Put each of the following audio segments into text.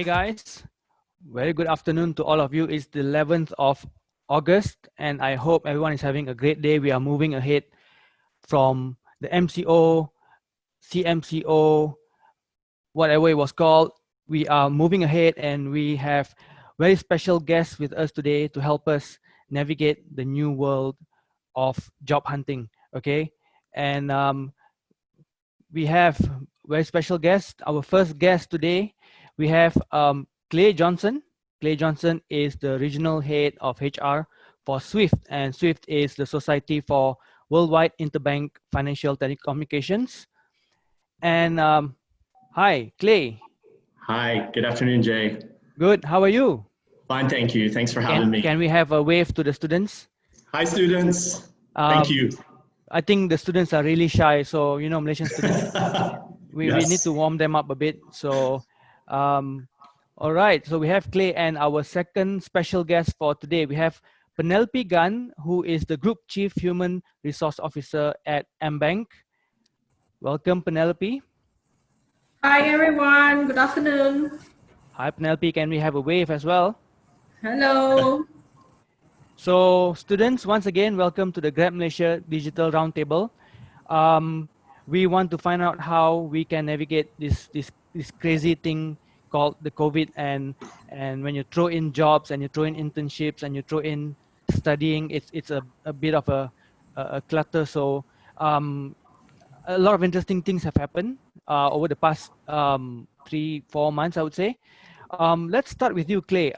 Hey guys, very good afternoon to all of you. It's the 11th of August and I hope everyone is having a great day. We are moving ahead from the MCO, CMCO, whatever it was called. We are moving ahead and we have very special guests with us today to help us navigate the new world of job hunting, okay? And we have very special guest. Our first guest today, we have Clay Johnson. Clay Johnson is the regional head of HR for SWIFT, and SWIFT is the Society for Worldwide Interbank Financial Telecommunications. And hi, Clay. Hi, good afternoon, Jay. Good, how are you? Fine, thank you. Thanks for having me. Can we have a wave to the students? Hi, students. Thank you. I think the students are really shy, so you know, Malaysian students, we need to warm them up a bit. So, all right. So we have Clay, and our second special guest for today, we have Penelope Gunn, who is the Group Chief Human Resource Officer at AmBank. Welcome, Penelope. Hi, everyone. Good afternoon. Hi, Penelope. Can we have a wave as well? Hello. So students, once again, welcome to the Grab Malaysia Digital Roundtable. We want to find out how we can navigate this crazy thing called the COVID, and when you throw in jobs and you throw in internships and you throw in studying, it's a bit of a clutter. So a lot of interesting things have happened over the past 3-4 months, I would say. Let's start with you, Clay.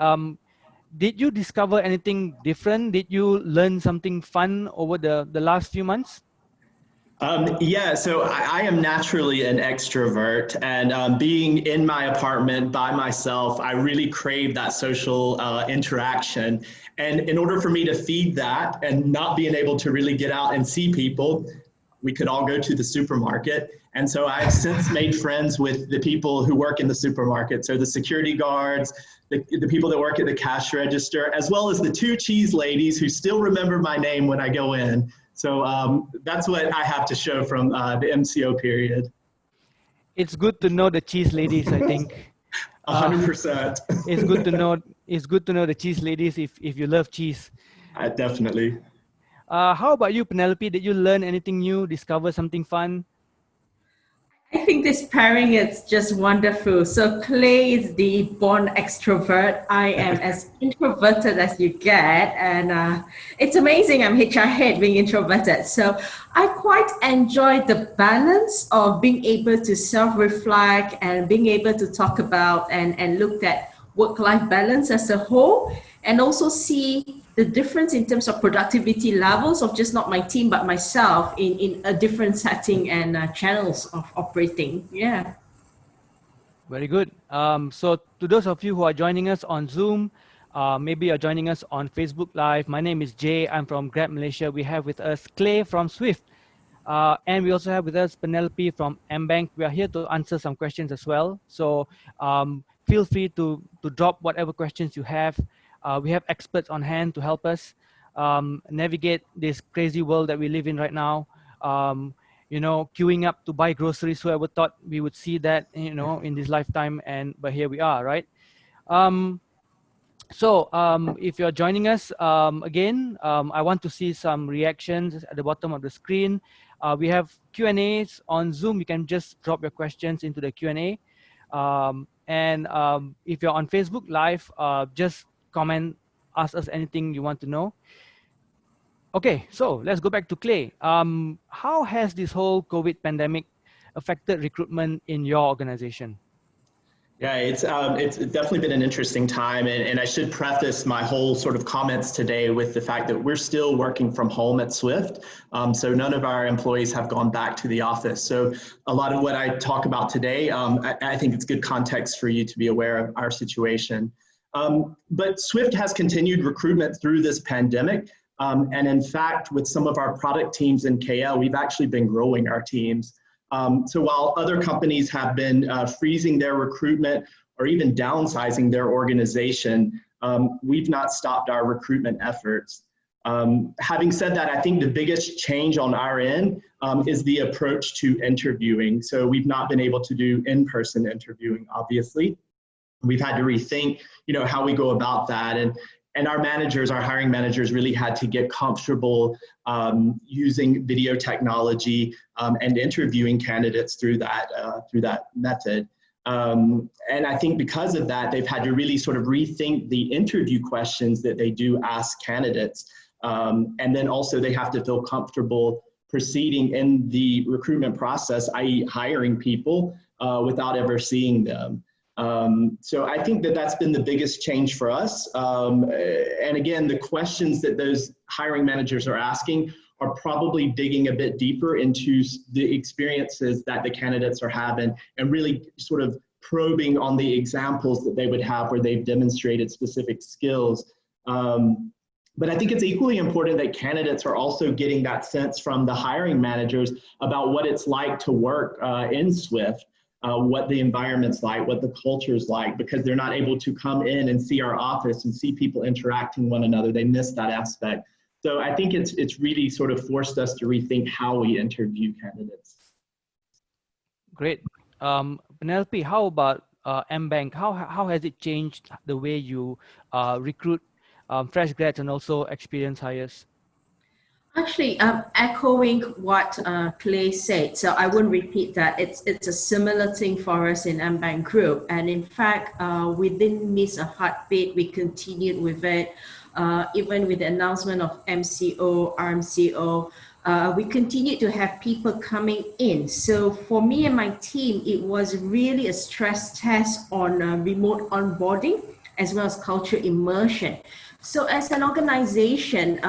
Did you discover anything different? Did you learn something fun over the last few months? Yeah, so I am naturally an extrovert, and being in my apartment by myself, I really crave that social interaction. And in order for me to feed that and not being able to really get out and see people, we could all go to the supermarket. And so I've since made friends with the people who work in the supermarket. So the security guards, the people that work at the cash register, as well as the 2 cheese ladies who still remember my name when I go in. So that's what I have to show from the MCO period. It's good to know the cheese ladies, I think. 100%. It's good to know. It's good to know the cheese ladies if you love cheese. Definitely. How about you, Penelope? Did you learn anything new? Discover something fun? I think this pairing is just wonderful. So Clay is the born extrovert. I am as introverted as you get. And it's amazing I'm HR head being introverted. So I quite enjoy the balance of being able to self-reflect and being able to talk about and look at work-life balance as a whole, and also see the difference in terms of productivity levels of just not my team, but myself in a different setting and channels of operating. Yeah. Very good. So to those of you who are joining us on Zoom, maybe you're joining us on Facebook Live. My name is Jay. I'm from Grab Malaysia. We have with us Clay from SWIFT. And we also have with us Penelope from AmBank. We are here to answer some questions as well. So feel free to drop whatever questions you have. We have experts on hand to help us navigate this crazy world that we live in right now. You know, queuing up to buy groceries. Whoever thought we would see that, you know, in this lifetime, but here we are, right? So if you're joining us again, I want to see some reactions at the bottom of the screen. We have Q&As on Zoom. You can just drop your questions into the Q&A. And if you're on Facebook Live, just comment, ask us anything you want to know. Okay, so let's go back to Clay. How has this whole COVID pandemic affected recruitment in your organization? Yeah, it's definitely been an interesting time, and I should preface my whole sort of comments today with the fact that we're still working from home at SWIFT, so none of our employees have gone back to the office. So a lot of what I talk about today, I think it's good context for you to be aware of our situation. But SWIFT has continued recruitment through this pandemic, and in fact, with some of our product teams in KL, we've actually been growing our teams. So while other companies have been freezing their recruitment or even downsizing their organization, we've not stopped our recruitment efforts. Having said that, I think the biggest change on our end is the approach to interviewing. So we've not been able to do in-person interviewing, obviously. We've had to rethink, how we go about that. And our managers, our hiring managers really had to get comfortable using video technology and interviewing candidates through that method. And I think because of that, they've had to really sort of rethink the interview questions that they do ask candidates. And then also they have to feel comfortable proceeding in the recruitment process, i.e. hiring people without ever seeing them. So I think that that's been the biggest change for us. And again, the questions that those hiring managers are asking are probably digging a bit deeper into the experiences that the candidates are having and really sort of probing on the examples that they would have where they've demonstrated specific skills. But I think it's equally important that candidates are also getting that sense from the hiring managers about what it's like to work in Swift. What the environment's like, what the culture's like, because they're not able to come in and see our office and see people interacting with one another. They miss that aspect. So I think it's really sort of forced us to rethink how we interview candidates. Great. Penelope, how about AmBank? How has it changed the way you recruit fresh grads and also experienced hires? Actually, echoing what Clay said, so I won't repeat that. It's a similar thing for us in AmBank Group, and in fact, we didn't miss a heartbeat. We continued with it, even with the announcement of MCO, RMCO. We continued to have people coming in. So for me and my team, it was really a stress test on remote onboarding as well as culture immersion. So as an organization,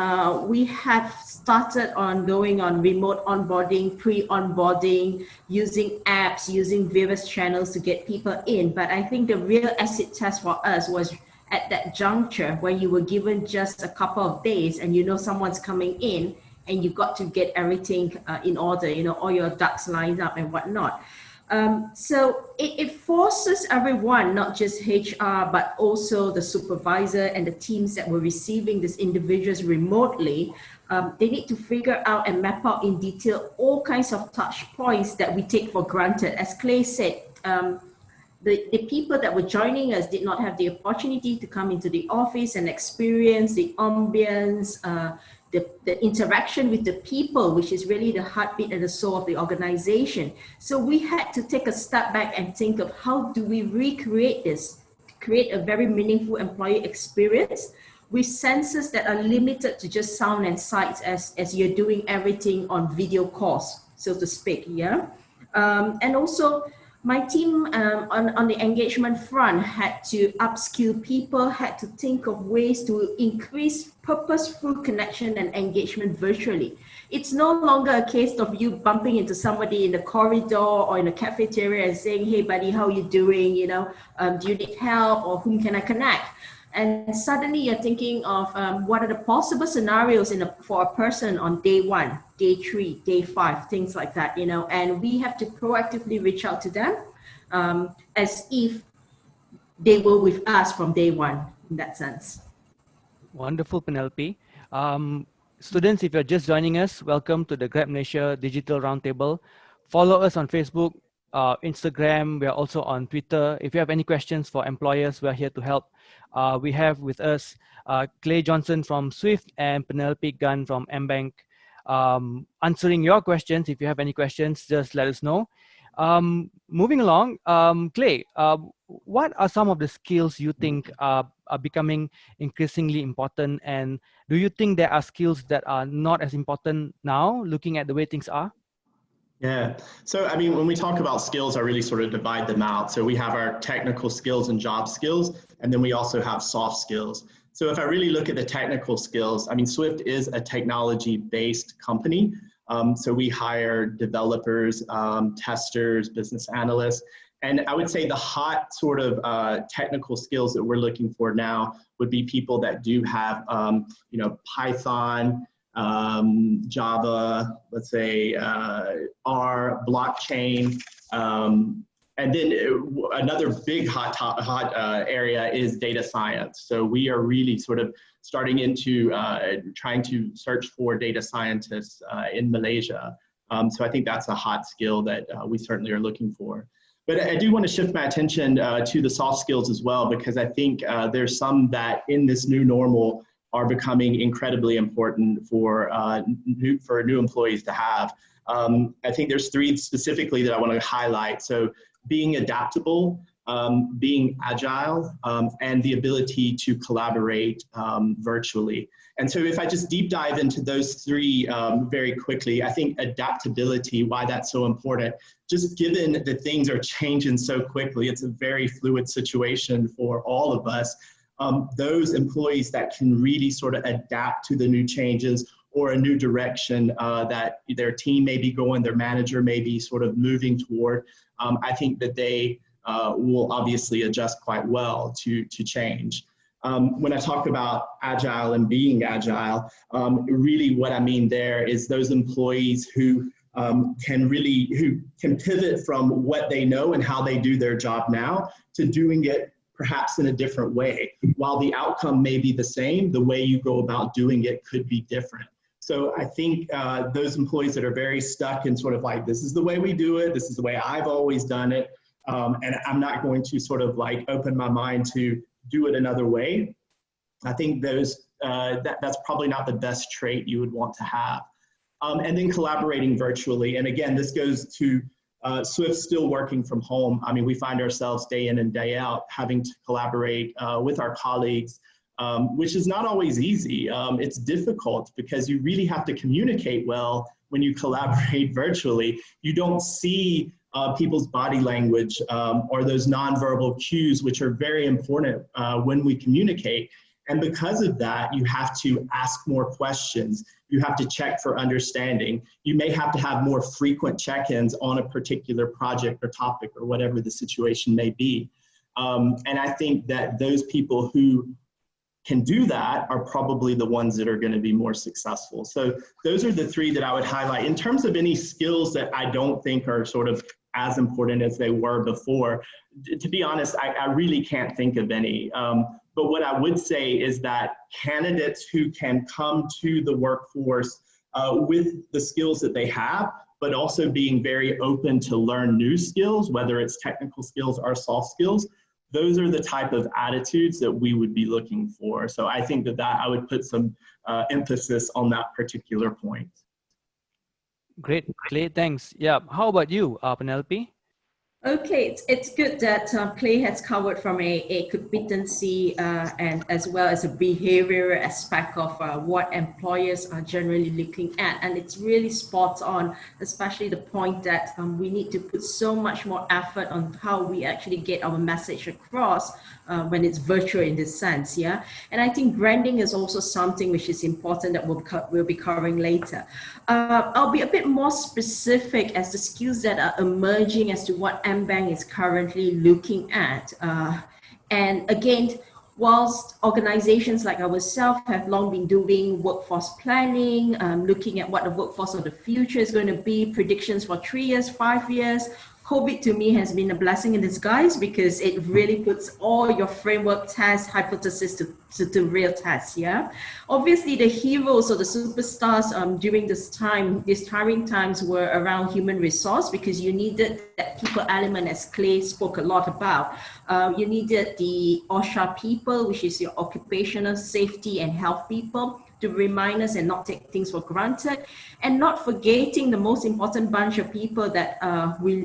we have started on going on remote onboarding, pre-onboarding, using apps, using various channels to get people in. But I think the real acid test for us was at that juncture where you were given just a couple of days and someone's coming in and you got to get everything in order, all your ducks lined up and whatnot. So it forces everyone, not just HR, but also the supervisor and the teams that were receiving these individuals remotely. They need to figure out and map out in detail all kinds of touch points that we take for granted. As Clay said, the people that were joining us did not have the opportunity to come into the office and experience the ambience, the interaction with the people, which is really the heartbeat and the soul of the organization. So we had to take a step back and think of how do we recreate this, create a very meaningful employee experience with senses that are limited to just sound and sight as you're doing everything on video calls, so to speak, yeah? And also, my team on the engagement front had to upskill people, had to think of ways to increase purposeful connection and engagement virtually. It's no longer a case of you bumping into somebody in the corridor or in a cafeteria and saying, hey buddy, how you doing? Do you need help or whom can I connect? And suddenly you're thinking of what are the possible scenarios for a person on day 1, day 3, day 5, things like that, and we have to proactively reach out to them as if they were with us from day 1 in that sense. Wonderful, Penelope. Students, if you're just joining us, welcome to the Grab Malaysia Digital Roundtable. Follow us on Facebook, Instagram. We are also on Twitter. If you have any questions for employers, we're here to help. We have with us Clay Johnson from Swift and Penelope Gunn from AmBank answering your questions. If you have any questions, just let us know. Moving along, Clay, what are some of the skills you think are becoming increasingly important? And do you think there are skills that are not as important now, looking at the way things are? Yeah. So, I mean, when we talk about skills, I really sort of divide them out. So we have our technical skills and job skills, and then we also have soft skills. So if I really look at the technical skills, I mean, Swift is a technology-based company. So we hire developers, testers, business analysts. And I would say the hot sort of technical skills that we're looking for now would be people that do have, Python, Java, let's say R, blockchain, and then another big hot area is data science. So we are really sort of starting into trying to search for data scientists in Malaysia. So I think that's a hot skill that we certainly are looking for. But I do want to shift my attention to the soft skills as well, because I think there's some that in this new normal are becoming incredibly important for new employees to have. I think there's three specifically that I want to highlight. So being adaptable, being agile, and the ability to collaborate virtually. And so if I just deep dive into those three very quickly, I think adaptability, why that's so important, just given that things are changing so quickly, it's a very fluid situation for all of us. Those employees that can really sort of adapt to the new changes or a new direction that their team may be going, their manager may be sort of moving toward, I think that they will obviously adjust quite well to change. When I talk about agile and being agile, really what I mean there is those employees who can pivot from what they know and how they do their job now to doing it perhaps in a different way. While the outcome may be the same, the way you go about doing it could be different. So I think those employees that are very stuck in sort of like, this is the way we do it, this is the way I've always done it, and I'm not going to sort of like open my mind to do it another way. I think those that's probably not the best trait you would want to have. And then collaborating virtually. And again, this goes to Swift still working from home. I mean, we find ourselves day in and day out having to collaborate with our colleagues, which is not always easy. It's difficult because you really have to communicate well when you collaborate virtually. You don't see people's body language or those nonverbal cues, which are very important when we communicate. And because of that, you have to ask more questions. You have to check for understanding. You may have to have more frequent check-ins on a particular project or topic or whatever the situation may be. And I think that those people who can do that are probably the ones that are going to be more successful. So those are the three that I would highlight. In terms of any skills that I don't think are sort of as important as they were before, to be honest, I really can't think of any. But what I would say is that candidates who can come to the workforce with the skills that they have, but also being very open to learn new skills, whether it's technical skills or soft skills, those are the type of attitudes that we would be looking for. So I think that I would put some emphasis on that particular point. Great, Clay, thanks. Yeah, how about you, Penelope? Okay, it's good that Clay has covered from a competency and as well as a behavioral aspect of what employers are generally looking at. And it's really spot on, especially the point that we need to put so much more effort on how we actually get our message across when it's virtual in this sense, yeah? And I think branding is also something which is important that we'll be covering later. I'll be a bit more specific as the skills that are emerging as to what AmBank is currently looking at. And again, whilst organizations like ourselves have long been doing workforce planning, looking at what the workforce of the future is going to be, predictions for 3 years, 5 years, COVID to me has been a blessing in disguise because it really puts all your framework tests, hypothesis to real tests, yeah? Obviously, the heroes or the superstars during this time, these tiring times were around human resource because you needed that people element as Clay spoke a lot about. You needed the OSHA people, which is your occupational safety and health people, to remind us and not take things for granted, and not forgetting the most important bunch of people that we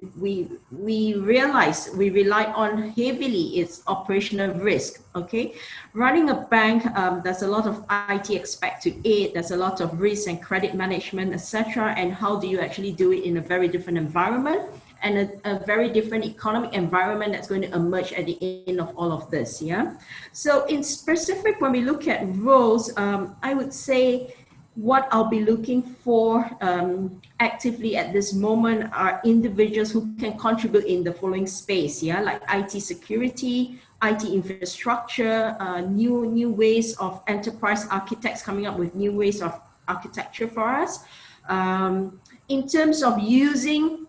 realized we rely on heavily is operational risk. Okay, running a bank, there's a lot of IT expect to it. There's a lot of risk and credit management, etc. And how do you actually do it in a very different environment? And a very different economic environment that's going to emerge at the end of all of this, yeah? So in specific, when we look at roles, I would say what I'll be looking for actively at this moment are individuals who can contribute in the following space, yeah? Like IT security, IT infrastructure, new ways of enterprise architects coming up with new ways of architecture for us. In terms of using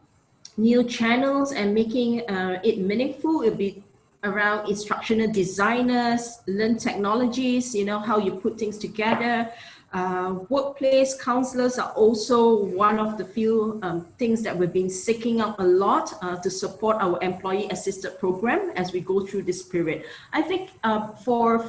new channels and making it meaningful, it'll be around instructional designers, learn technologies, you know, how you put things together. Workplace counselors are also one of the few things that we've been seeking out a lot to support our employee assisted program as we go through this period. I think for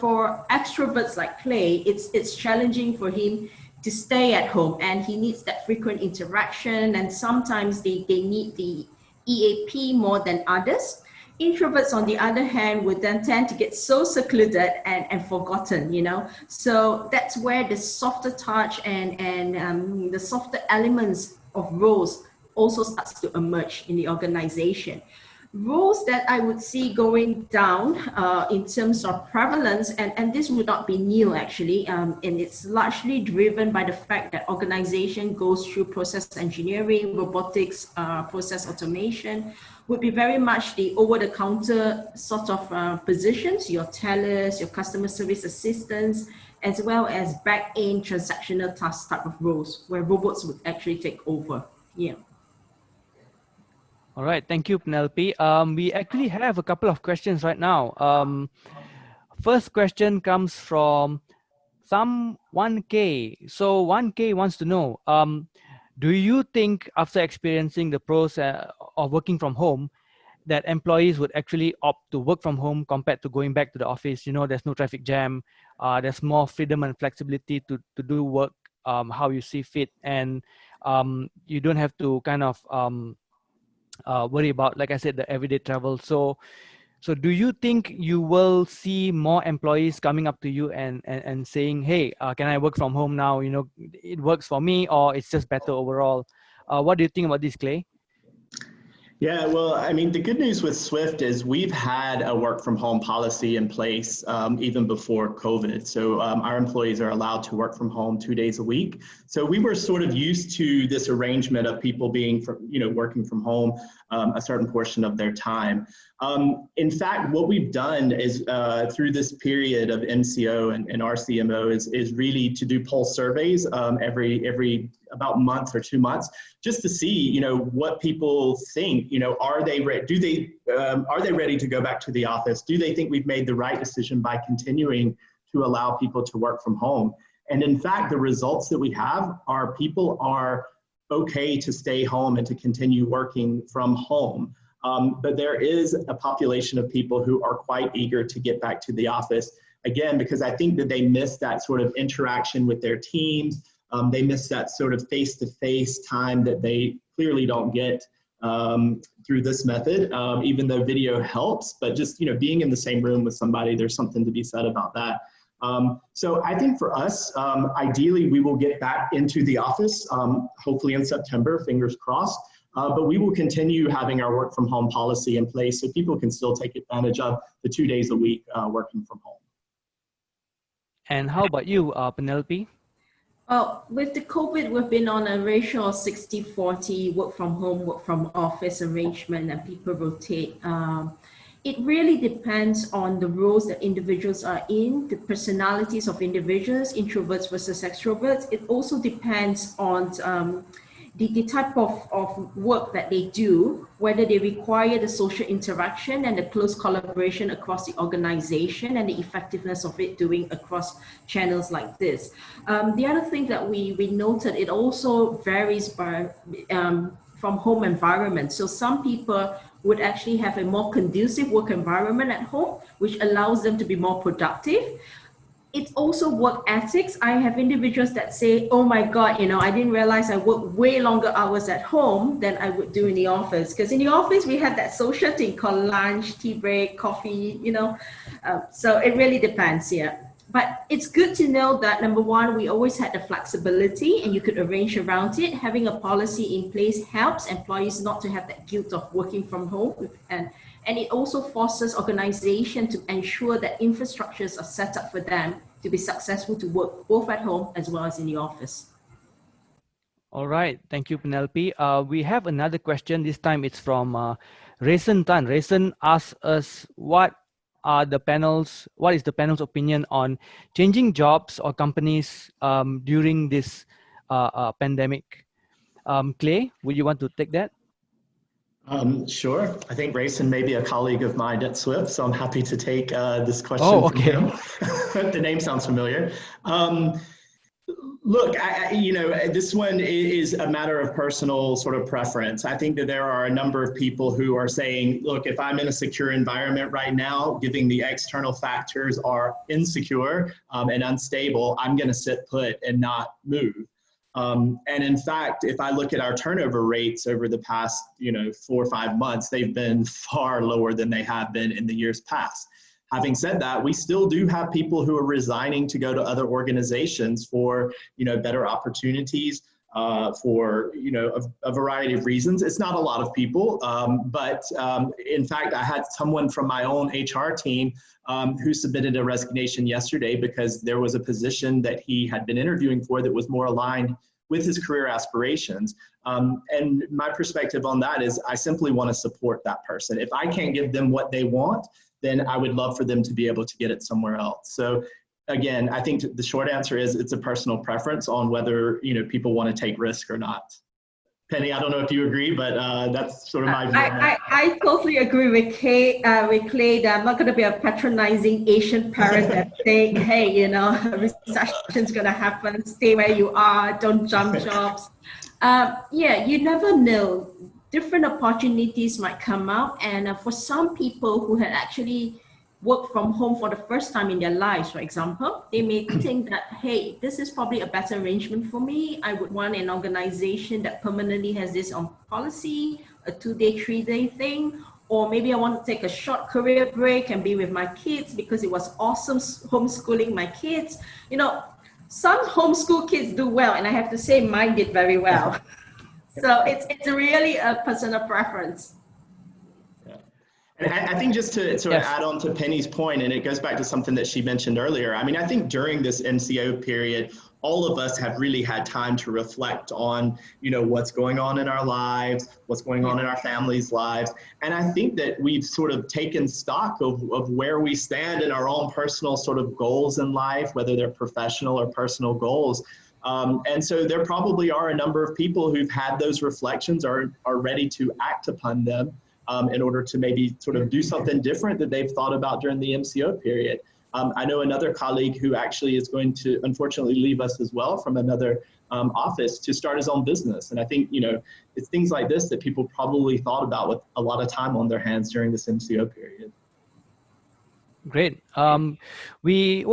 extroverts like Clay, it's challenging for him to stay at home, and he needs that frequent interaction, and sometimes they need the EAP more than others. Introverts, on the other hand, would then tend to get so secluded and forgotten, you know. So that's where the softer touch and the softer elements of roles also starts to emerge in the organization. Roles that I would see going down in terms of prevalence, and this would not be new actually, and it's largely driven by the fact that organization goes through process engineering, robotics, process automation, would be very much the over-the-counter sort of positions, your tellers, your customer service assistants, as well as back-end transactional task type of roles where robots would actually take over. Yeah. All right, thank you, Penelope. We actually have a couple of questions right now. First question comes from some 1K. So 1K wants to know, do you think after experiencing the pros of working from home, that employees would actually opt to work from home compared to going back to the office? You know, there's no traffic jam, there's more freedom and flexibility to do work how you see fit, and you don't have to kind of worry about, like I said, the everyday travel. So do you think you will see more employees coming up to you and saying, hey, can I work from home now? You know, it works for me, or it's just better overall? What do you think about this, Clay? Yeah, well, I mean, the good news with Swift is we've had a work from home policy in place even before COVID. So our employees are allowed to work from home 2 days a week. So we were sort of used to this arrangement of people being, working from home a certain portion of their time. In fact, what we've done is through this period of MCO and RCMO is really to do pulse surveys every about a month or 2 months, just to see, what people think. Are they ready to go back to the office? Do they think we've made the right decision by continuing to allow people to work from home? And in fact, the results that we have are people are okay to stay home and to continue working from home. But there is a population of people who are quite eager to get back to the office, again, because I think that they miss that sort of interaction with their teams. They miss that sort of face-to-face time that they clearly don't get through this method, even though video helps. But just being in the same room with somebody, there's something to be said about that. So I think for us, ideally, we will get back into the office, hopefully in September, fingers crossed. But we will continue having our work from home policy in place so people can still take advantage of the 2 days a week working from home. And how about you, Penelope? Well, with the COVID, we've been on a ratio of 60-40 work from home, work from office arrangement, and people rotate. It really depends on the roles that individuals are in, the personalities of individuals, introverts versus extroverts. It also depends on the type of work that they do, whether they require the social interaction and the close collaboration across the organization and the effectiveness of it doing across channels like this. The other thing that we noted, it also varies by from home environment. So some people would actually have a more conducive work environment at home, which allows them to be more productive. It's also work ethics. I have individuals that say, oh my God, I didn't realize I work way longer hours at home than I would do in the office. Because in the office, we have that social thing called lunch, tea break, coffee, so it really depends, yeah. But it's good to know that, number one, we always had the flexibility and you could arrange around it. Having a policy in place helps employees not to have that guilt of working from home. And it also forces organization to ensure that infrastructures are set up for them to be successful to work both at home as well as in the office. All right, thank you, Penelope. We have another question. This time it's from Rayson Tan. Rayson asks us, what is the panel's opinion on changing jobs or companies during this pandemic? Clay, would you want to take that? Sure. I think Rayson may be a colleague of mine at Swift, so I'm happy to take this question Oh, from okay. him. The name sounds familiar. Look, this one is a matter of personal sort of preference. I think that there are a number of people who are saying, look, if I'm in a secure environment right now, giving the external factors are insecure and unstable, I'm going to sit put and not move. And in fact, if I look at our turnover rates over the past, 4 or 5 months, they've been far lower than they have been in the years past. Having said that, we still do have people who are resigning to go to other organizations for, better opportunities, for, a variety of reasons. It's not a lot of people, but in fact, I had someone from my own HR team who submitted a resignation yesterday because there was a position that he had been interviewing for that was more aligned with his career aspirations. And my perspective on that is I simply want to support that person. If I can't give them what they want, then I would love for them to be able to get it somewhere else. So again, I think the short answer is it's a personal preference on whether people want to take risk or not. Penny, I don't know if you agree, but that's sort of my view. I totally agree with Clay that I'm not going to be a patronizing Asian parent that saying, hey, recession's going to happen, stay where you are, don't jump jobs. Yeah, you never know. Different opportunities might come out. And for some people who had actually worked from home for the first time in their lives, for example, they may think that, hey, this is probably a better arrangement for me. I would want an organization that permanently has this on policy, a 2-day, 3-day thing, or maybe I want to take a short career break and be with my kids because it was awesome homeschooling my kids. Some homeschool kids do well, and I have to say mine did very well. So it's really a personal preference. And I think just to add on to Penny's point, and it goes back to something that she mentioned earlier, I mean, I think during this MCO period, all of us have really had time to reflect on, what's going on in our lives, what's going on in our families' lives. And I think that we've sort of taken stock of where we stand in our own personal sort of goals in life, whether they're professional or personal goals. And so there probably are a number of people who've had those reflections or are ready to act upon them in order to maybe sort of do something different that they've thought about during the MCO period. I know another colleague who actually is going to unfortunately leave us as well from another office to start his own business. And I think, it's things like this that people probably thought about with a lot of time on their hands during this MCO period. Great. We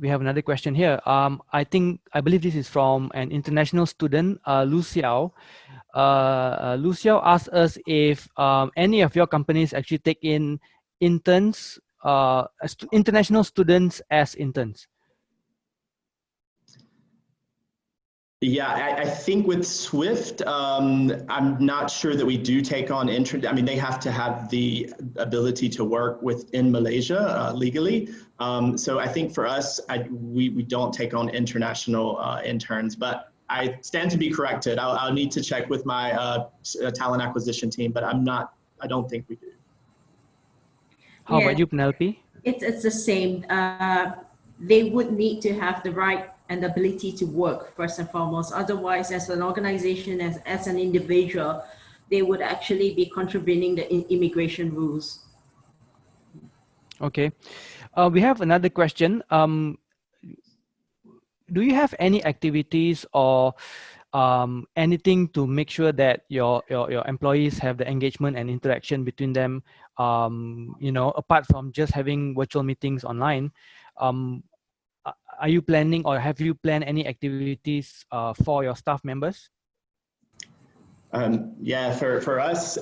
have another question here. I believe this is from an international student, Lu Xiao. Lu Xiao asked us if any of your companies actually take in interns, international students as interns. Yeah, I think with Swift, I'm not sure that we do take on I mean, they have to have the ability to work within Malaysia legally. So I think for us, we don't take on international interns, but I stand to be corrected. I'll need to check with my talent acquisition team, but I don't think we do. How about you, Penelope? It's the same. They would need to have the right and the ability to work first and foremost. Otherwise, as an organization, as an individual, they would actually be contravening the immigration rules. Okay. We have another question. Do you have any activities or anything to make sure that your employees have the engagement and interaction between them, apart from just having virtual meetings online? Are you planning or have you planned any activities for your staff members? Yeah, for us,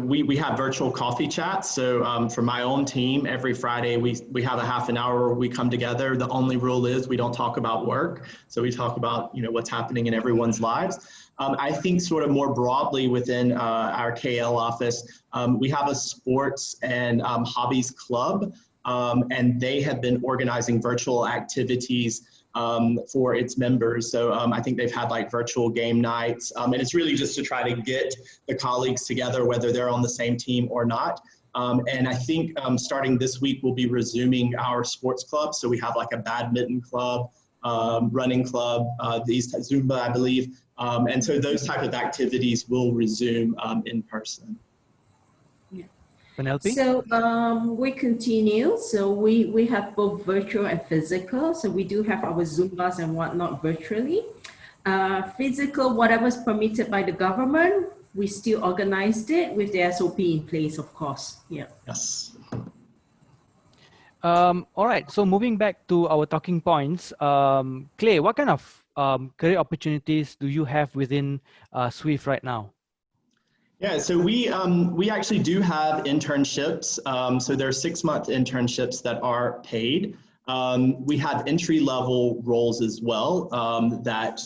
we have virtual coffee chats. So for my own team, every Friday we have a half an hour where we come together. The only rule is we don't talk about work. So we talk about what's happening in everyone's lives. I think sort of more broadly within our KL office, we have a sports and hobbies club. And they have been organizing virtual activities for its members. So I think they've had like virtual game nights. And it's really just to try to get the colleagues together, whether they're on the same team or not. And I think starting this week, we'll be resuming our sports club. So we have like a badminton club, running club, these Zumba, I believe. And so those type of activities will resume in person. Penelope? So we continue. So we have both virtual and physical. So we do have our Zumbas and whatnot virtually. Physical, whatever is permitted by the government, we still organized it with the SOP in place, of course. Yeah. Yes. All right. So moving back to our talking points, Clay, what kind of career opportunities do you have within Swift right now? Yeah, so we actually do have internships. So there are 6-month internships that are paid. We have entry-level roles as well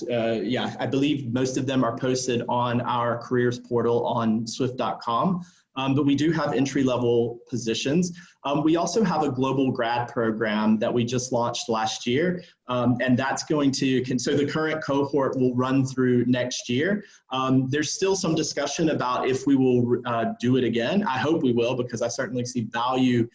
yeah, I believe most of them are posted on our careers portal on swift.com. But we do have entry-level positions. We also have a global grad program that we just launched last year, and that's going to, so the current cohort will run through next year. There's still some discussion about if we will do it again. I hope we will, because I certainly see value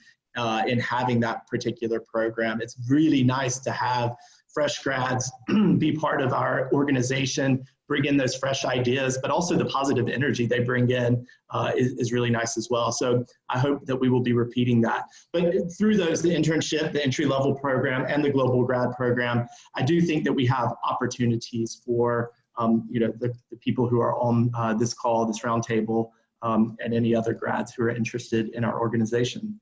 in having that particular program. It's really nice to have fresh grads be part of our organization, bring in those fresh ideas, but also the positive energy they bring in is really nice as well. So I hope that we will be repeating that. But through those, the internship, the entry-level program, and the global grad program, I do think that we have opportunities for the people who are on this call, this roundtable, and any other grads who are interested in our organization.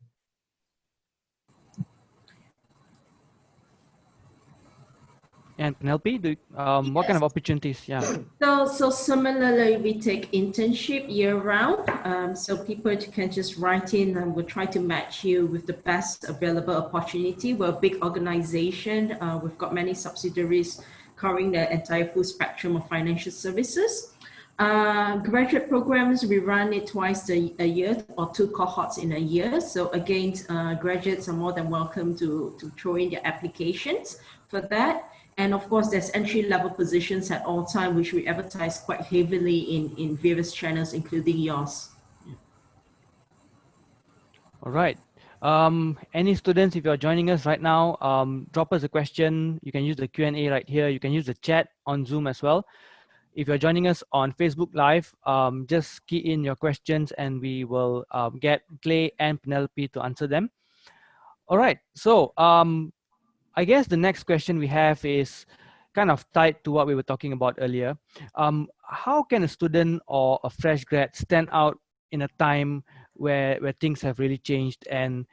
And Penelope, what kind of opportunities? Yeah. So similarly, we take internship year round. So people can just write in and we'll try to match you with the best available opportunity. We're a big organization. We've got many subsidiaries covering the entire full spectrum of financial services. Graduate programs, we run it twice a year or 2 cohorts in a year. So again, graduates are more than welcome to throw in their applications for that. And of course, there's entry-level positions at all time, which we advertise quite heavily in various channels, including yours. Yeah. All right. Any students, if you're joining us right now, drop us a question. You can use the Q&A right here. You can use the chat on Zoom as well. If you're joining us on Facebook Live, just key in your questions and we will get Clay and Penelope to answer them. All right. So I guess the next question we have is kind of tied to what we were talking about earlier. How can a student or a fresh grad stand out in a time where things have really changed, and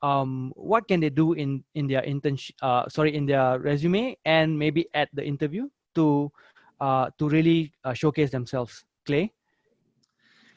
what can they do in their internship, in their resume and maybe at the interview to really showcase themselves? Clay?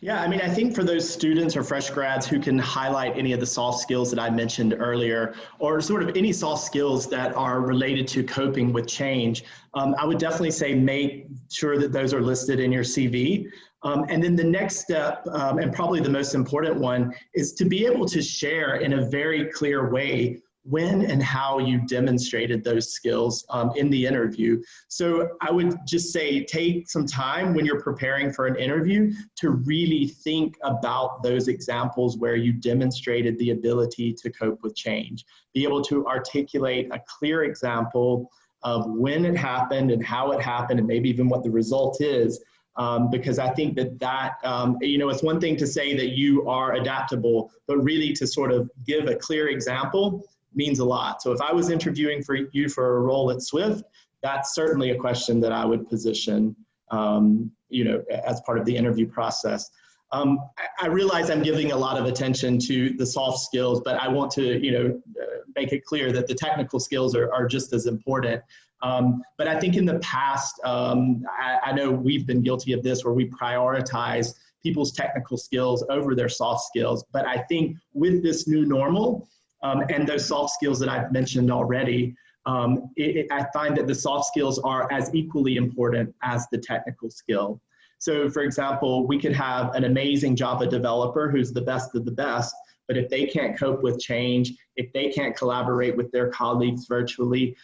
Yeah, I mean, I think for those students or fresh grads who can highlight any of the soft skills that I mentioned earlier, or sort of any soft skills that are related to coping with change, I would definitely say make sure that those are listed in your CV. And then the next step, and probably the most important one, is to be able to share in a very clear way when and how you demonstrated those skills in the interview. So I would just say take some time when you're preparing for an interview to really think about those examples where you demonstrated the ability to cope with change. Be able to articulate a clear example of when it happened and how it happened and maybe even what the result is. Because I think that it's one thing to say that you are adaptable, but really to sort of give a clear example means a lot. So if I was interviewing for you for a role at Swift, that's certainly a question that I would position, as part of the interview process. I realize I'm giving a lot of attention to the soft skills, but I want to, make it clear that the technical skills are just as important. But I think in the past, I know we've been guilty of this where we prioritize people's technical skills over their soft skills. But I think with this new normal, and those soft skills that I've mentioned already, I find that the soft skills are as equally important as the technical skill. So for example, we could have an amazing Java developer who's the best of the best, but if they can't cope with change, if they can't collaborate with their colleagues virtually,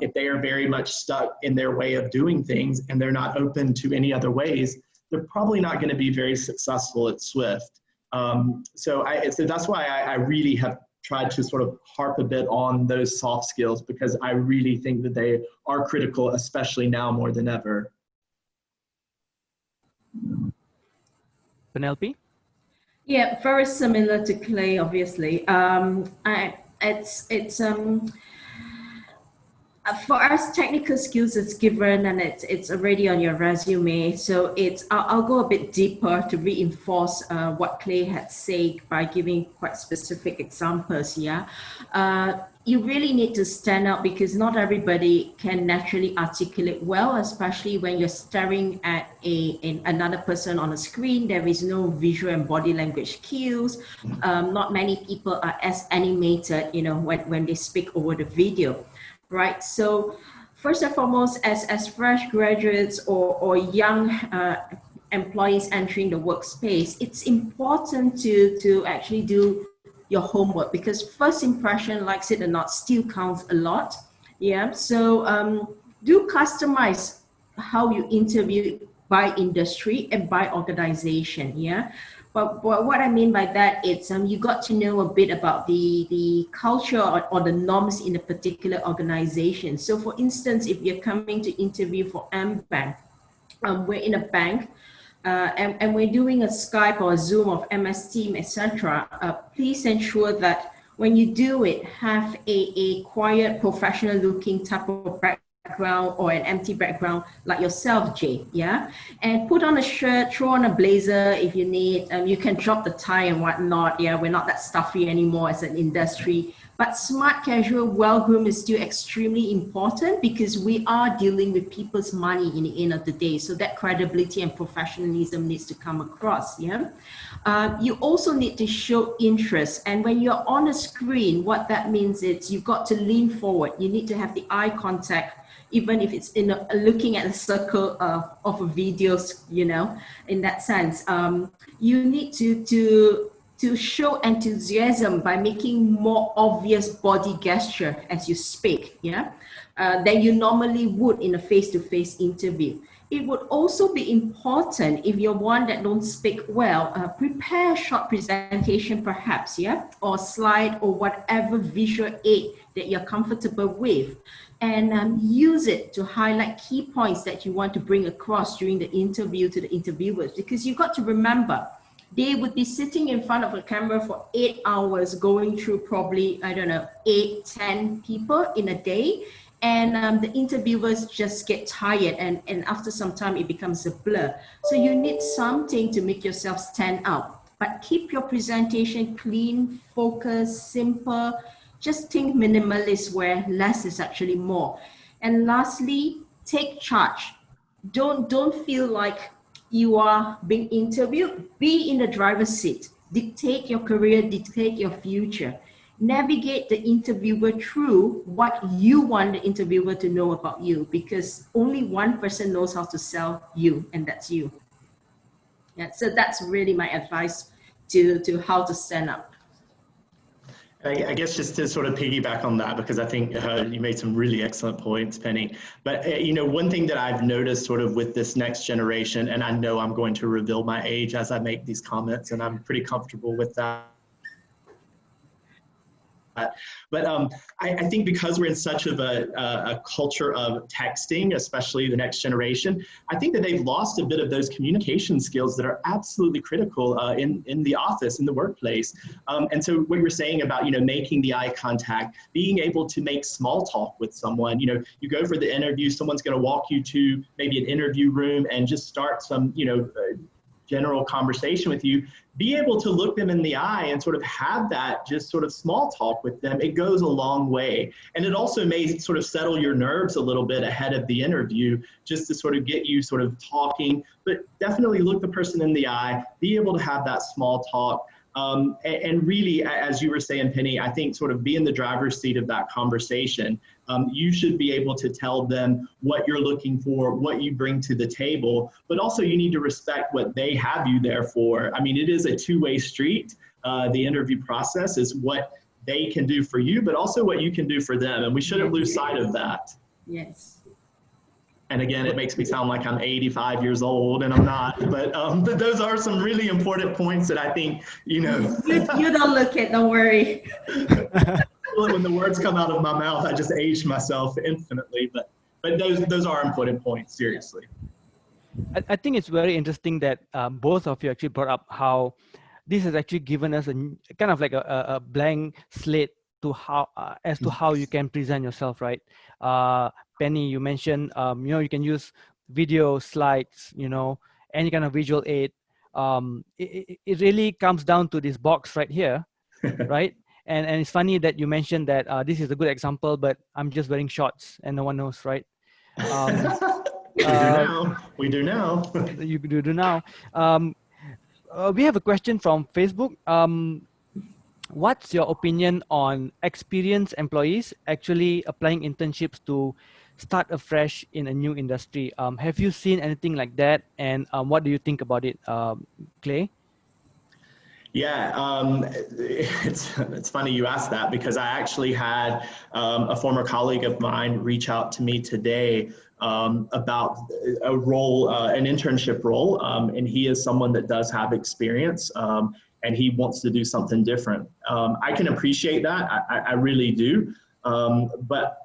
if they are very much stuck in their way of doing things and they're not open to any other ways, they're probably not going to be very successful at Swift. So that's why I really have tried to sort of harp a bit on those soft skills because I really think that they are critical, especially now more than ever. Penelope? Yeah, very similar to Clay, obviously. For us, technical skills is given and it's already on your resume. So I'll go a bit deeper to reinforce what Clay had said by giving quite specific examples. Yeah, you really need to stand out because not everybody can naturally articulate well, especially when you're staring at another person on a screen. There is no visual and body language cues. Not many people are as animated, when they speak over the video. Right. So first and foremost, as fresh graduates or young employees entering the workspace, it's important to actually do your homework because first impression, likes it or not, still counts a lot. Yeah. So do customize how you interview by industry and by organization. Yeah. But what I mean by that is you got to know a bit about the culture or the norms in a particular organization. So for instance, if you're coming to interview for AmBank, we're in a bank and we're doing a Skype or a Zoom of MS Team, etc. Please ensure that when you do it, have a quiet, professional looking type of background or an empty background like yourself, Jay, yeah? And put on a shirt, throw on a blazer if you need. You can drop the tie and whatnot. Yeah, we're not that stuffy anymore as an industry. But smart, casual, well-groomed is still extremely important because we are dealing with people's money in the end of the day. So that credibility and professionalism needs to come across, yeah? You also need to show interest. And when you're on a screen, what that means is you've got to lean forward. You need to have the eye contact, even if it's looking at a circle of a video, in that sense. You need to show enthusiasm by making more obvious body gesture as you speak, yeah, than you normally would in a face-to-face interview. It would also be important if you're one that don't speak well, prepare a short presentation perhaps, yeah, or slide or whatever visual aid that you're comfortable with, and use it to highlight key points that you want to bring across during the interview to the interviewers, because you've got to remember, they would be sitting in front of a camera for 8 hours going through probably, 8, 10 people in a day. And the interviewers just get tired and after some time it becomes a blur. So you need something to make yourself stand out. But keep your presentation clean, focused, simple. Just think minimalist where less is actually more. And lastly, take charge. Don't feel like you are being interviewed. Be in the driver's seat. Dictate your career, dictate your future. Navigate the interviewer through what you want the interviewer to know about you, because only one person knows how to sell you, and that's you. Yeah, so that's really my advice to how to stand up. I guess just to sort of piggyback on that, because I think you made some really excellent points, Penny. But one thing that I've noticed sort of with this next generation, and I know I'm going to reveal my age as I make these comments, and I'm pretty comfortable with that. But I think because we're in such of a culture of texting, especially the next generation, I think that they've lost a bit of those communication skills that are absolutely critical in the office, in the workplace. And so what you're saying about, making the eye contact, being able to make small talk with someone, you go for the interview, someone's going to walk you to maybe an interview room and just start some, general conversation with you, be able to look them in the eye and sort of have that just sort of small talk with them. It goes a long way. And it also may sort of settle your nerves a little bit ahead of the interview, just to sort of get you sort of talking, but definitely look the person in the eye, be able to have that small talk. And really, as you were saying, Penny, I think sort of be in the driver's seat of that conversation. You should be able to tell them what you're looking for, what you bring to the table, but also you need to respect what they have you there for. I mean, it is a two-way street. The interview process is what they can do for you, but also what you can do for them. And we shouldn't lose sight of that. Yes. And again, it makes me sound like I'm 85 years old, and I'm not. But those are some really important points that I think, you don't look it, don't worry. When the words come out of my mouth, I just aged myself infinitely. But those are important points, seriously. I think it's very interesting that both of you actually brought up how this has actually given us a kind of like a blank slate to how as to how you can present yourself, right? Penny, you mentioned you can use video, slides, any kind of visual aid. It really comes down to this box right here, right? And it's funny that you mentioned that this is a good example, but I'm just wearing shorts and no one knows, right? We do now. You do now. We have a question from Facebook. What's your opinion on experienced employees actually applying internships to start afresh in a new industry? Have you seen anything like that? And what do you think about it, Clay? Yeah, it's funny you asked that, because I actually had a former colleague of mine reach out to me today about a role, an internship role, and he is someone that does have experience, and he wants to do something different. I can appreciate that, I really do, but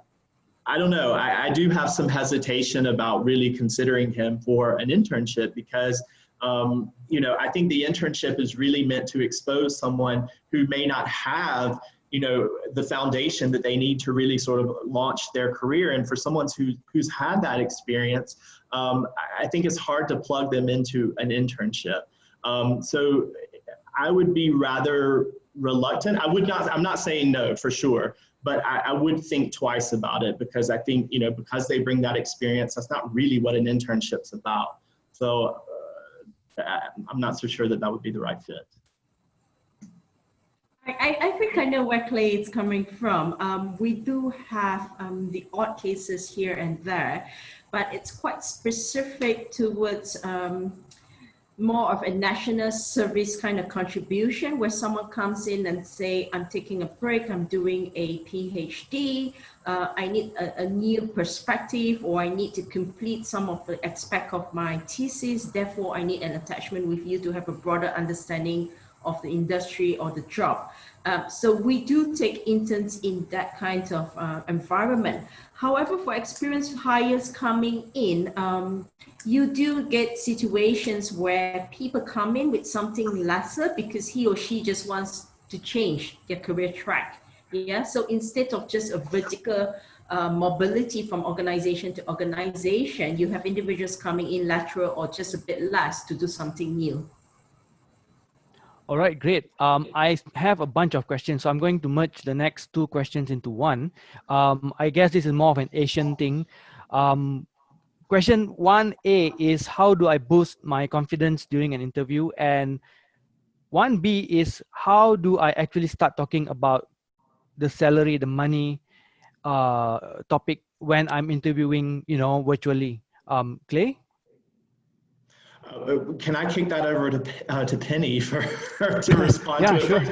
I don't know, I do have some hesitation about really considering him for an internship, because I think the internship is really meant to expose someone who may not have, the foundation that they need to really sort of launch their career. And for someone who's had that experience, I think it's hard to plug them into an internship. So I would be rather reluctant. I'm not saying no for sure, but I would think twice about it, because I think, because they bring that experience, that's not really what an internship's about. So I'm not so sure that would be the right fit. I think I know where Clay is coming from. We do have the odd cases here and there, but it's quite specific towards more of a national service kind of contribution, where someone comes in and say, I'm taking a break, I'm doing a PhD, I need a new perspective, or I need to complete some of the aspect of my thesis, therefore I need an attachment with you to have a broader understanding of the industry or the job. So we do take interns in that kind of environment. However, for experienced hires coming in, you do get situations where people come in with something lesser because he or she just wants to change their career track. Yeah, so instead of just a vertical mobility from organization to organization, you have individuals coming in lateral or just a bit less to do something new. All right, great. I have a bunch of questions, so I'm going to merge the next two questions into one. I guess this is more of an Asian thing. Question 1A is, how do I boost my confidence during an interview? And 1B is, how do I actually start talking about the salary, the money topic when I'm interviewing, virtually? Clay? Can I kick that over to Penny for her to respond to it? Sure.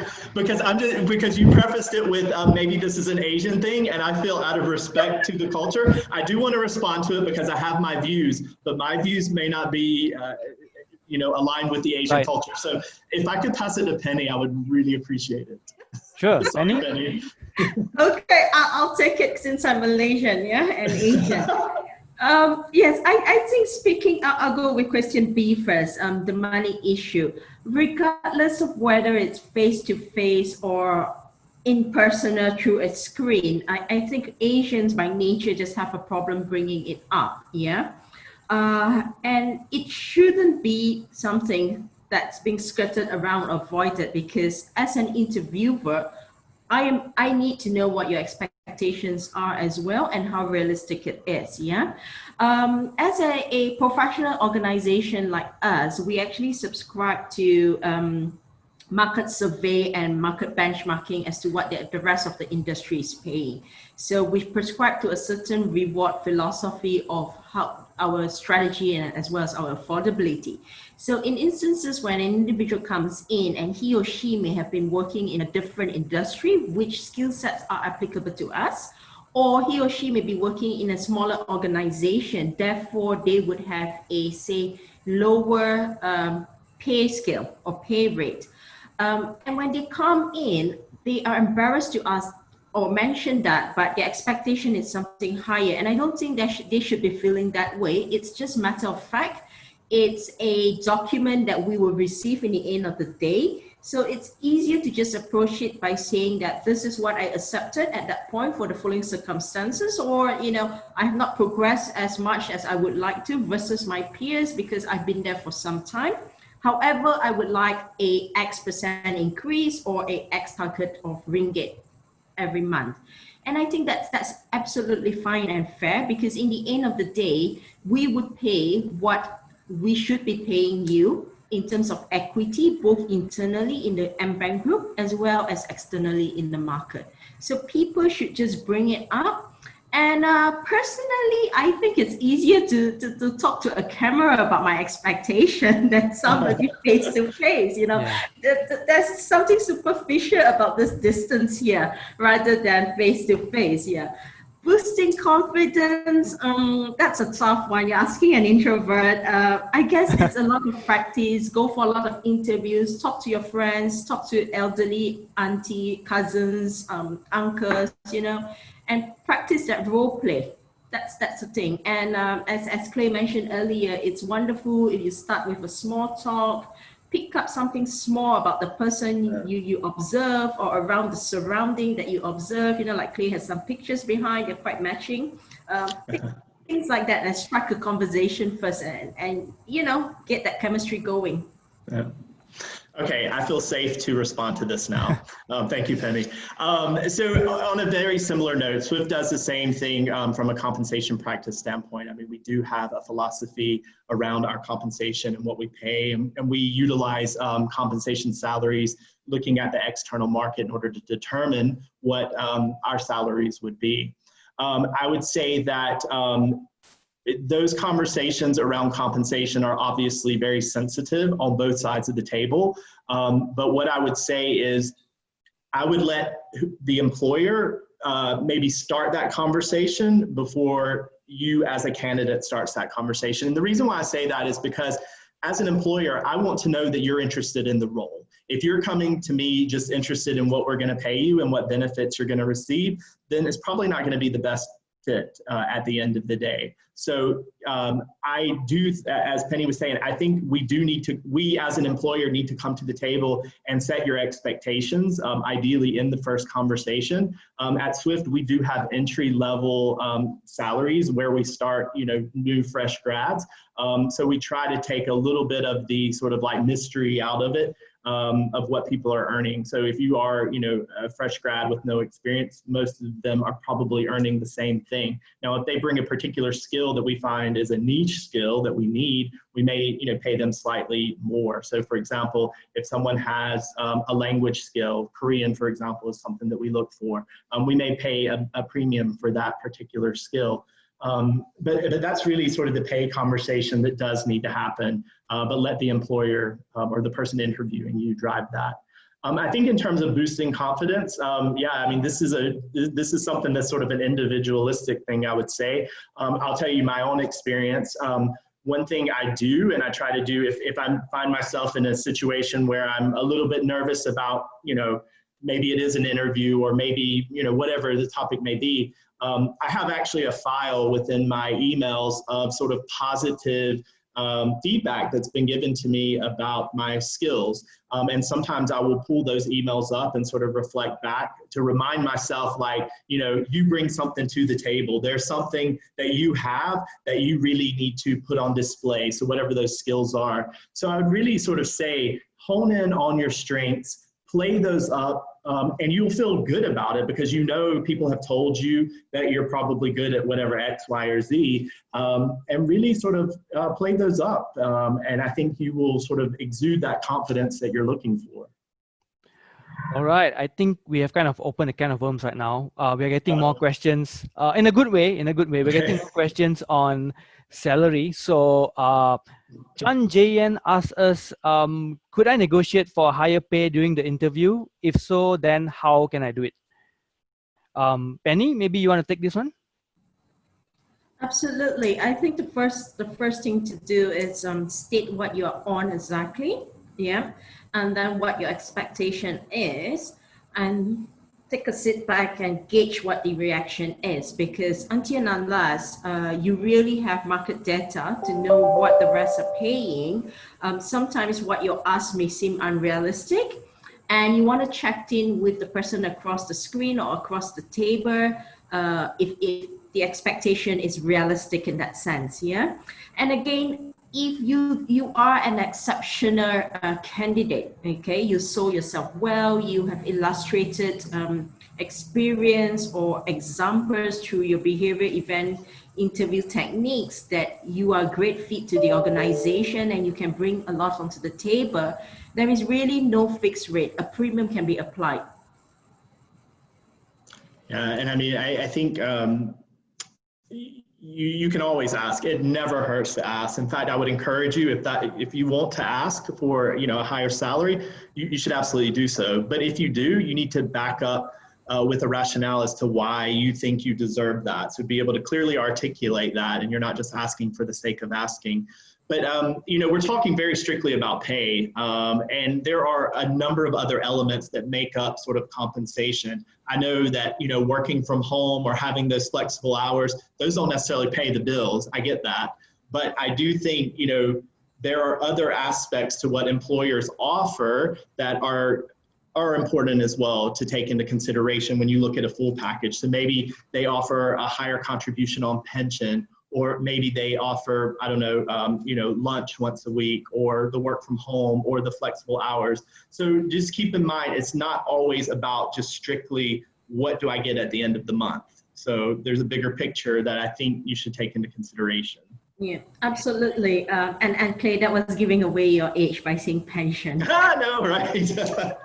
Because you prefaced it with maybe this is an Asian thing, and I feel out of respect to the culture, I do want to respond to it because I have my views, but my views may not be aligned with the Asian culture. So if I could pass it to Penny, I would really appreciate it. Sure. Sorry, Penny. Okay, I'll take it since I'm Malaysian, and Asian. Yes, I think I'll go with question B first, the money issue. Regardless of whether it's face-to-face or in person or through a screen, I think Asians by nature just have a problem bringing it up, and it shouldn't be something that's being skirted around, avoided, because as an interviewer, I need to know what your expectations are as well and how realistic it is, As a professional organization like us, we actually subscribe to market survey and market benchmarking as to what the rest of the industry is paying. So we prescribe to a certain reward philosophy of how our strategy and as well as our affordability. So in instances when an individual comes in and he or she may have been working in a different industry, which skill sets are applicable to us, or he or she may be working in a smaller organization. Therefore, they would have a, say, lower pay scale or pay rate. And when they come in, they are embarrassed to ask or mention that, but their expectation is something higher. And I don't think that they should be feeling that way. It's just matter of fact. It's a document that we will receive in the end of the day. So it's easier to just approach it by saying that this is what I accepted at that point for the following circumstances, or, you know, I have not progressed as much as I would like to versus my peers because I've been there for some time. However, I would like a X% increase or a X target of ringgit every month. And I think that's absolutely fine and fair, because in the end of the day, we would pay what we should be paying you in terms of equity, both internally in the AmBank group as well as externally in the market. So people should just bring it up. And personally, I think it's easier to talk to a camera about my expectation than somebody face to face. You know, there's something superficial about this distance here rather than face to face. Yeah. Boosting confidence, that's a tough one. You're asking an introvert. I guess it's a lot of practice. Go for a lot of interviews, talk to your friends, talk to elderly auntie, cousins, uncles, you know, and practice that role play. That's the thing. And as Clay mentioned earlier, it's wonderful if you start with a small talk, pick up something small about the person you observe or around the surrounding that you observe. You know, like Clay has some pictures behind, they're quite matching. Things like that, and strike a conversation first and you know, get that chemistry going. Yeah. Okay, I feel safe to respond to this now. Thank you, Penny. So on a very similar note, Swift does the same thing from a compensation practice standpoint. I mean, we do have a philosophy around our compensation and what we pay, and we utilize compensation salaries looking at the external market in order to determine what our salaries would be. I would say that those conversations around compensation are obviously very sensitive on both sides of the table. But what I would say is I would let the employer maybe start that conversation before you as a candidate starts that conversation. And the reason why I say that is because as an employer, I want to know that you're interested in the role. If you're coming to me just interested in what we're going to pay you and what benefits you're going to receive, then it's probably not going to be the best fit at the end of the day. So I do, as Penny was saying, I think we as an employer need to come to the table and set your expectations, ideally in the first conversation. At Swift, we do have entry-level salaries where we start, you know, new fresh grads. So we try to take a little bit of the sort of like mystery out of it. Of what people are earning. So if you are, you know, a fresh grad with no experience, most of them are probably earning the same thing. Now, if they bring a particular skill that we find is a niche skill that we need, we may, you know, pay them slightly more. So for example, if someone has a language skill, Korean, for example, is something that we look for, we may pay a premium for that particular skill. But that's really sort of the pay conversation that does need to happen, but let the employer or the person interviewing you drive that. I think in terms of boosting confidence, yeah, I mean, this is something that's sort of an individualistic thing, I would say. I'll tell you my own experience. One thing I do, and I try to do if I find myself in a situation where I'm a little bit nervous about, you know, maybe it is an interview or maybe, you know, whatever the topic may be, I have actually a file within my emails of sort of positive feedback that's been given to me about my skills. And sometimes I will pull those emails up and sort of reflect back to remind myself, like, you know, you bring something to the table. There's something that you have that you really need to put on display. So whatever those skills are. So I would really sort of say, hone in on your strengths, play those up, and you'll feel good about it because you know people have told you that you're probably good at whatever X, Y, or Z, and really sort of play those up. And I think you will sort of exude that confidence that you're looking for. All right, I think we have kind of opened a can of worms right now. We are getting more questions in a good way. We're getting more questions on salary. So Chan Jayan asked us, could I negotiate for a higher pay during the interview? If so, then how can I do it? Penny, maybe you want to take this one? Absolutely. I think the first thing to do is state what you're on exactly, yeah, and then what your expectation is, and take a sit back and gauge what the reaction is, because until and unless you really have market data to know what the rest are paying, sometimes what you ask may seem unrealistic, and you want to check in with the person across the screen or across the table, if the expectation is realistic in that sense, yeah. And again, if you are an exceptional candidate, okay, you sold yourself well, you have illustrated experience or examples through your behavior event interview techniques that you are a great fit to the organization and you can bring a lot onto the table, there is really no fixed rate. A premium can be applied. Yeah, and I mean, I think you can always ask. It never hurts to ask. In fact, I would encourage you, if you want to ask for a higher salary, you should absolutely do so. But if you do, you need to back up with a rationale as to why you think you deserve that. So be able to clearly articulate that, and you're not just asking for the sake of asking. But we're talking very strictly about pay, and there are a number of other elements that make up sort of compensation. I know that working from home or having those flexible hours, those don't necessarily pay the bills. I get that, but I do think there are other aspects to what employers offer that are important as well to take into consideration when you look at a full package. So maybe they offer a higher contribution on pension, or maybe they offer, I don't know, lunch once a week, or the work from home, or the flexible hours. So just keep in mind, it's not always about just strictly what do I get at the end of the month. So there's a bigger picture that I think you should take into consideration. Yeah, absolutely. And Clay, that was giving away your age by saying pension. I know, right?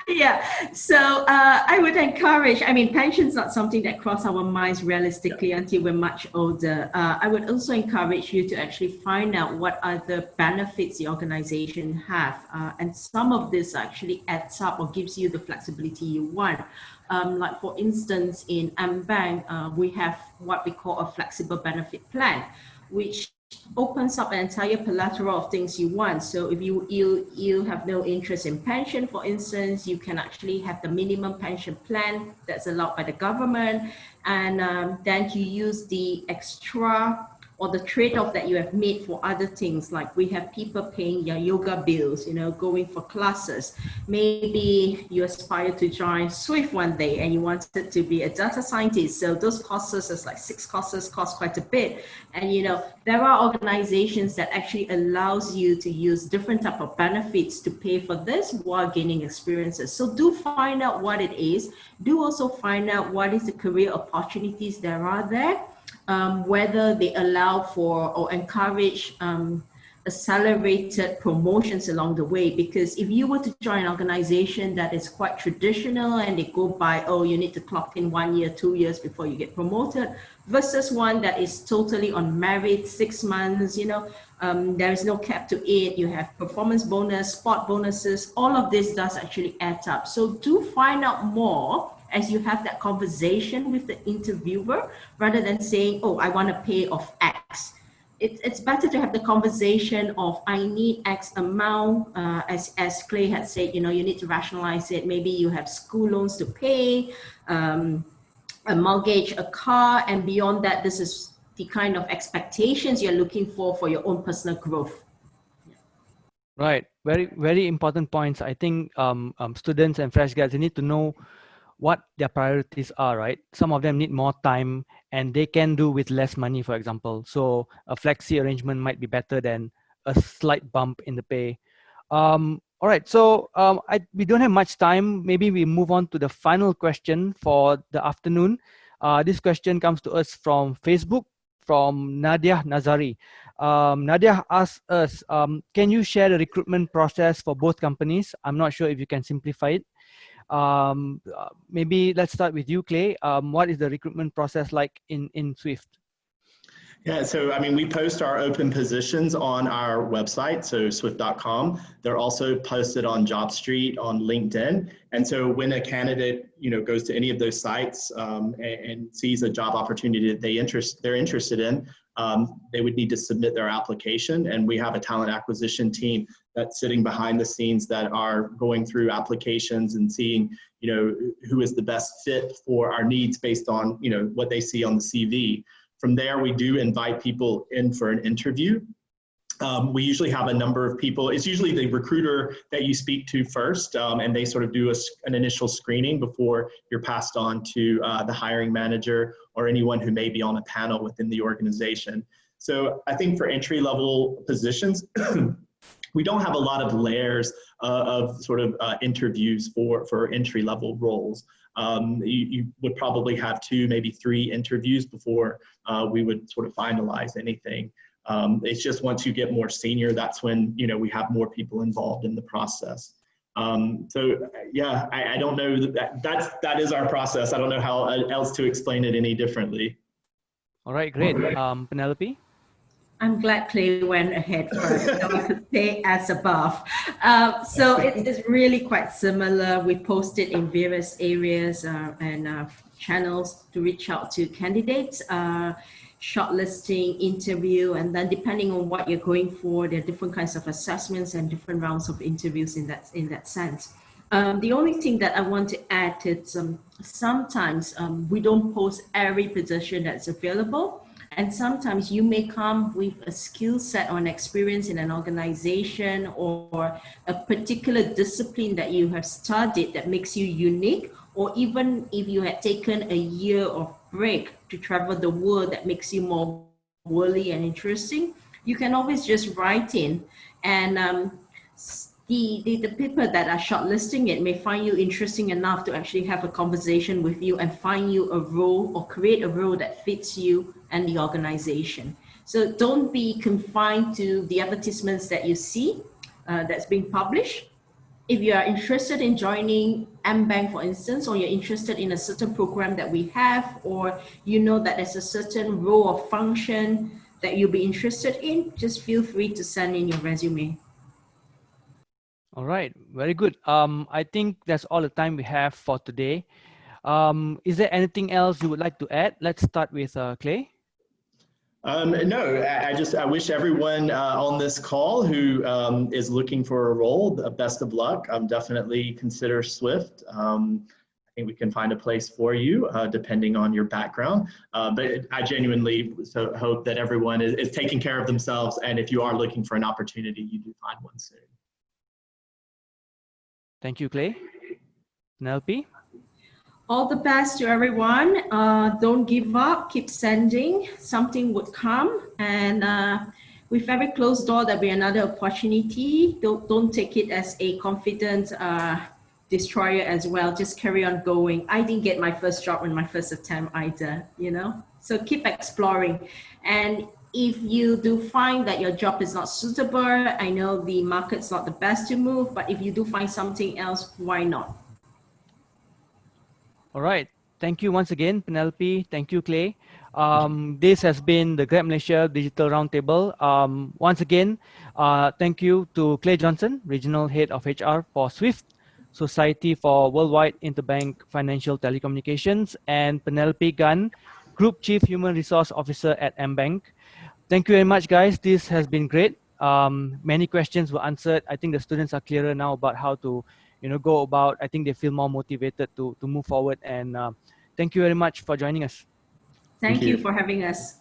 Yeah, so I would encourage, pension's not something that crosses our minds realistically until we're much older. I would also encourage you to actually find out what other benefits the organization have. And some of this actually adds up or gives you the flexibility you want. Like for instance, in AmBank, we have what we call a flexible benefit plan, which opens up an entire plethora of things you want. So if you have no interest in pension, for instance, you can actually have the minimum pension plan that's allowed by the government, and then you use the extra or the trade-off that you have made for other things. Like we have people paying your yoga bills, going for classes. Maybe you aspire to join Swift one day and you wanted to be a data scientist. So those courses, there's like 6 courses, cost quite a bit. And there are organizations that actually allows you to use different type of benefits to pay for this while gaining experiences. So do find out what it is. Do also find out what is the career opportunities there are there. Whether they allow for or encourage accelerated promotions along the way. Because if you were to join an organization that is quite traditional and they go by, oh, you need to clock in 1 year, 2 years before you get promoted, versus one that is totally on merit, 6 months, there is no cap to it. You have performance bonus, spot bonuses, all of this does actually add up. So do find out more as you have that conversation with the interviewer, rather than saying, oh, I want to pay of X. It's better to have the conversation of, I need X amount, as Clay had said, you need to rationalize it. Maybe you have school loans to pay, a mortgage, a car, and beyond that, this is the kind of expectations you're looking for your own personal growth. Right. Very, very important points. I think students and fresh grads, they need to know what their priorities are, right? Some of them need more time and they can do with less money, for example. So a flexi arrangement might be better than a slight bump in the pay. All right, so we don't have much time. Maybe we move on to the final question for the afternoon. This question comes to us from Facebook, from Nadia Nazari. Nadia asks us, can you share the recruitment process for both companies? I'm not sure if you can simplify it. Maybe let's start with you, Clay. What is the recruitment process like in Swift? Yeah, so I mean, we post our open positions on our website, so swift.com. They're also posted on JobStreet, on LinkedIn. And so when a candidate, goes to any of those sites and sees a job opportunity that they're interested in, they would need to submit their application. And we have a talent acquisition team that's sitting behind the scenes that are going through applications and seeing, who is the best fit for our needs based on, what they see on the CV. From there, we do invite people in for an interview. We usually have a number of people. It's usually the recruiter that you speak to first, and they sort of do an initial screening before you're passed on to the hiring manager or anyone who may be on a panel within the organization. So I think for entry-level positions, we don't have a lot of layers of sort of interviews for entry-level roles. You would probably have 2, maybe 3 interviews before we would sort of finalize anything. It's just once you get more senior, that's when, we have more people involved in the process. So yeah, I don't know that is our process. I don't know how else to explain it any differently. All right, great. Penelope? I'm glad Clay went ahead first, so I could say as above. So it is really quite similar. We post it in various areas and channels to reach out to candidates, shortlisting, interview, and then depending on what you're going for, there are different kinds of assessments and different rounds of interviews in that sense. The only thing that I want to add is sometimes we don't post every position that's available. And sometimes you may come with a skill set or an experience in an organization or a particular discipline that you have studied that makes you unique, or even if you had taken a year of break to travel the world that makes you more worldly and interesting, you can always just write in, and the people that are shortlisting it may find you interesting enough to actually have a conversation with you and find you a role or create a role that fits you and the organization. So don't be confined to the advertisements that you see that's being published. If you are interested in joining AmBank, for instance, or you're interested in a certain program that we have, or that there's a certain role or function that you'll be interested in, just feel free to send in your resume. All right, very good. I think that's all the time we have for today. Is there anything else you would like to add? Let's start with Clay. No, I wish everyone on this call who is looking for a role the best of luck. Definitely consider Swift. I think we can find a place for you depending on your background. But I genuinely hope that everyone is taking care of themselves. And if you are looking for an opportunity, you do find one soon. Thank you, Clay. Penelope? All the best to everyone. Don't give up. Keep sending. Something would come. And with every closed door, there'll be another opportunity. Don't take it as a confident destroyer as well. Just carry on going. I didn't get my first job in my first attempt either, So keep exploring. And if you do find that your job is not suitable, I know the market's not the best to move, but if you do find something else, why not? All right. Thank you once again, Penelope. Thank you, Clay. This has been the Grab Malaysia Digital Roundtable. Once again, thank you to Clay Johnson, Regional Head of HR for Swift, Society for Worldwide Interbank Financial Telecommunications, and Penelope Gunn, Group Chief Human Resource Officer at AmBank. Thank you very much, guys. This has been great. Many questions were answered. I think the students are clearer now about how to go about. I think they feel more motivated to move forward. And thank you very much for joining us. Thank you for having us.